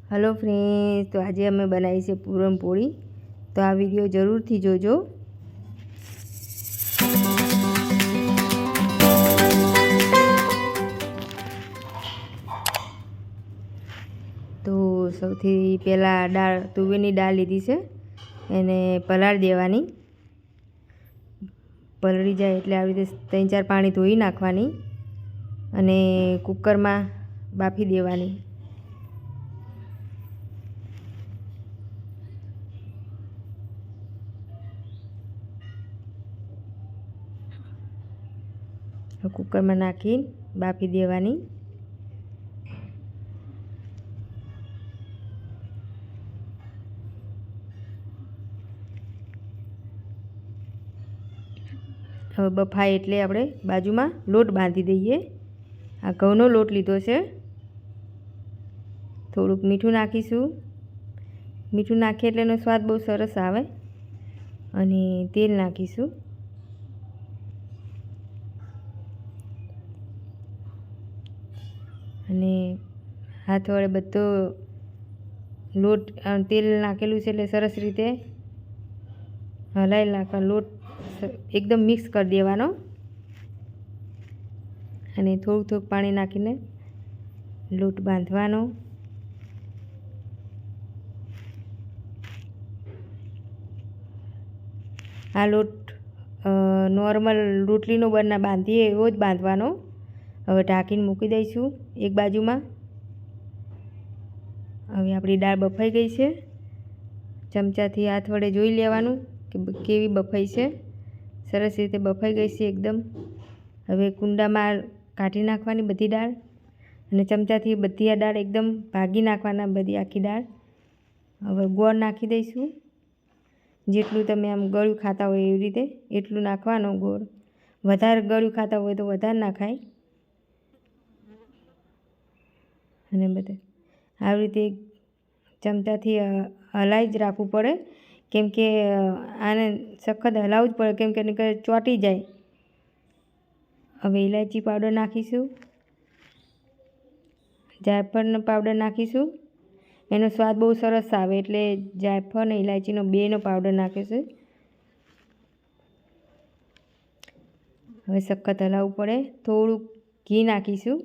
Hello friends, तो आज अमे बनाई है पूरनपोळी। तो आ वीडियो जरूर थी जोजो। तो सौथी पहला दाळ तुवेरनी दाळ लीधी छे, एने पलाळ देवानी। पलળી जाए एटले આવી રીતે 3-4 पाणी धोई नाखवानी अने कुकर में बाफी देवानी। कुकर में नाखी बाफी देवानी। હવે બફાય એટલે આપણે બાજુમાં લોટ બાંધી દઈએ। આ ઘઉંનો લોટ લીધો છે। થોડુંક મીઠું નાખીશું। મીઠું નાખીએ એટલે એનો સ્વાદ બહુ સરસ આવે। અને તેલ નાખીશું। અને હાથ વડે બધો લોટ તેલ નાખેલું છે એટલે સરસ રીતે હલાવી નાખવા। લોટ एकदम मिक्स कर देवानो अने थोड़ुं थोड़ुं पाणी नाखीने लोट बांधवानो। आ लोट नॉर्मल रोटलीनो बना बांधीए एवो ज बांधवानो। हवे ढांकीने मूकी दईशुं एक बाजुमां। हवे आपणी दाळ बफाई गई छे। चमचाथी हाथ वडे जोई लेवानुं के केवी बफाई छे। सरस रीते बफाई गई है एकदम। हवे कुंडा में काढी नाखवानी बधी दाळ अने चमचाथी बधी आ दाळ एकदम भागी नाखवाना बधी आखी दाळ। हवे गोळ नाखी दईशुं। जेटलुं तमे आम गळ्युं खाता होय एवी रीते एटलुं नाखवानो गोळ। वधारे गळ्युं खाता होय तो वधारे नाखाय। अने बधे આવી રીતે चमचाथी हलाई ज राखવું પડે, केम के आने सखत हलावવું ज पड़े, केम के नहीतर ચોંટી जाए। हवे इलायची पाउडर नाखीशुं। जायफळनो पाउडर नाखीशुं। एनो स्वाद बहुत सरस आवे एटले जायफळ ने इलायचीनो बेनो पाउडर नाख्यो छे। हवे सखत हलावવું પડે। थोड़ुं घी नाखीशुं।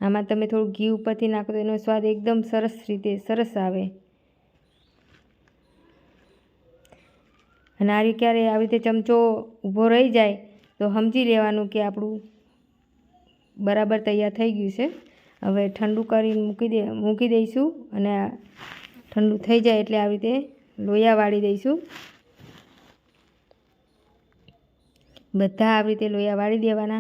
आमां तमे थोड़ुं घी उपरथी नाखो तो एनो स्वाद एकदम सरस रीते सरस आवे। अने आ क्यारे આવી રીતે चमचो ઊભો રહી જાય तो समझी लेवानुं के आपणुं बराबर तैयार थई गयुं छे। हवे ठंडू करीने मूकी दईशुं अने ठंडू थई जाए एटले આવી રીતે लोया वाળી दईशुं। बधा આવી રીતે लोया वाળી देवाना।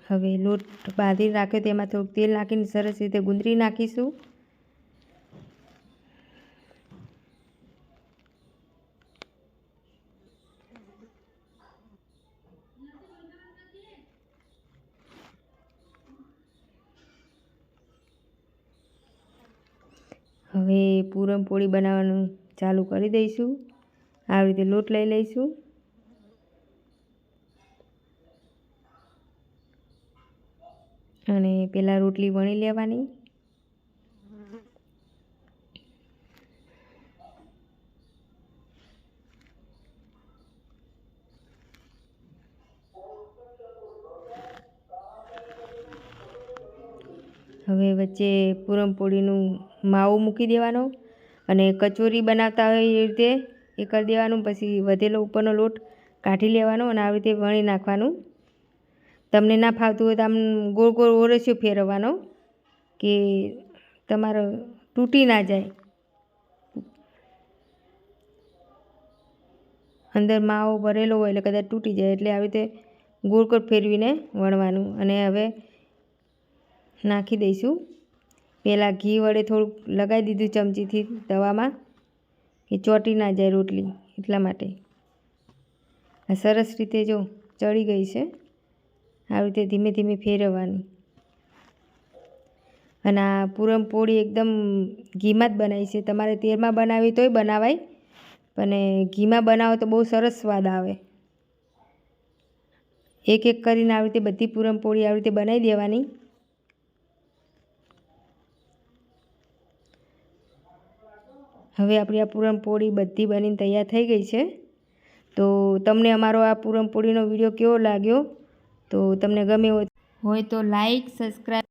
हवे लोट बांधी राख्यो तेमां थोड़ुं तेल नाखीने सरस रीते गुंदरी नाखीशुं। हवे पूरनपोळी बनाववानुं चालू करी दईशुं। आ रीते लोट लई लईशुं। अने पेला रोटली वणी लेवानी। हवे वच्चे पूरनपोळीनुं मावो मूकी देवानो अने कचोरी बनावता होय ए रीते ए करी देवानुं। पछी वधेलो उपरनो लोट काढी लेवानो अने आ रीते वणी नाखवानुं। तमने ना फावतुं होय तो आम गोळ गोळ ओरस्यो फेरववानो के तमारो तूटी ना जाए। अंदर मावो भरेलो होय એટલે कदाच तूटी जाए એટલે આવી રીતે गोळ गोळ फेरवीने वणवानुं। अने हवे नाखी दईशुं। पहला घी वडे थोड़ुं लगाई दीधुं चमचीथी तवामां के ચોંટી ना जाए रोटली એટલા માટે। आ सरस रीते जो चढ़ी गई छे। आ रीते धीमे धीमे फेरववानी। अने आ पूरनपोळी एकदम घीमां ज बनावी छे। तमारे तेलमां बनावी तोय बनावाय, पण घीमां बनावो तो बहुत सरस स्वाद आवे। એક એક કરીને આવી રીતે બધી પૂરણપોળી આવી રીતે બનાવી દેવાની। હવે આપણી આ પૂરણપોળી બધી બનીને તૈયાર થઈ ગઈ છે। તો તમને અમારો આ પૂરણપોળીનો વિડીયો કેવો લાગ્યો? તો તમને ગમે હોય તો લાઈક, સબસ્ક્રાઈબ